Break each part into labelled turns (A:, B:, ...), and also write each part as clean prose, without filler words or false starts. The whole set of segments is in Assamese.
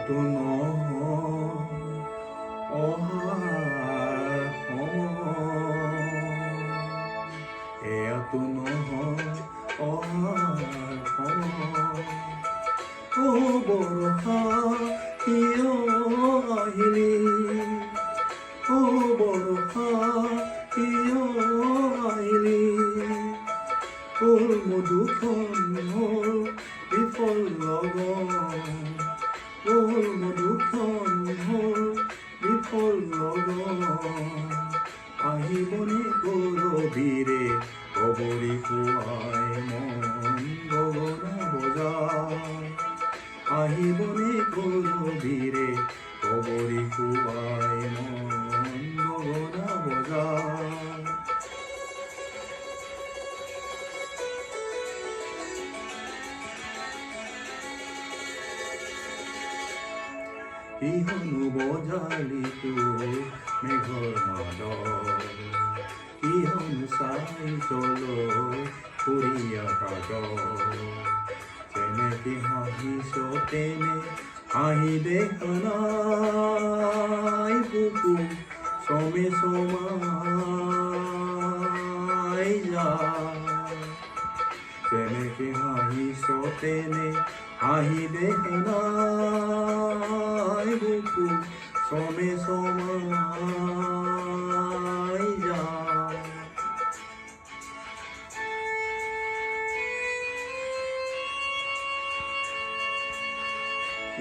A: এয়াতো নহয় অহাৰ সময়, এয়াতো নহয় অহাৰ সময়। বৰষা কিয় আহিলি, বৰষা কিয় আহিলি, তোৰ মধুখন হ'ল বিফল লগন, তোৰ মধুখন হ'ল বিফল লগন। আহিবনে কৰবীৰে কবৰী খুৱাই মন গগনা বজাই, আহিবনে কৰবীৰে কবৰী খুৱাই মন গগনা বজাই। কিহনো বজালি তোৰ মেঘৰ মাদল, কিহনো চাই তলৈ ফুৰিয়া কাজল। যেনেকে হাঁহিছ তেনে হাঁহি দেখা নাই, বুকু চমে চমাই যায়। যেনেকে হাঁহিছ তেনে হাঁহি দেখা নাই, বুকু চমে চমাই যায়।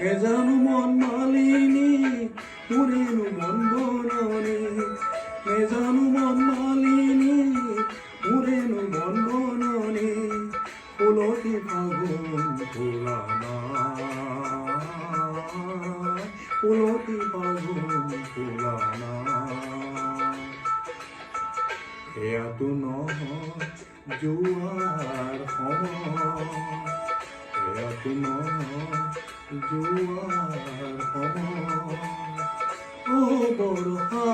A: নেজানো মন মালিনী মোৰেনো মন বৰণী, নেজানো মন মালিনী মোৰেনো মন বৰণী। ফুলতি ফাগুন ফুলা নাই, ফুলতি ফাগুন ফুলা নাই। এয়াতো নহয় যোৱাৰ সময়, এয়াতো নহয় যোৱাৰ সময়। বৰষা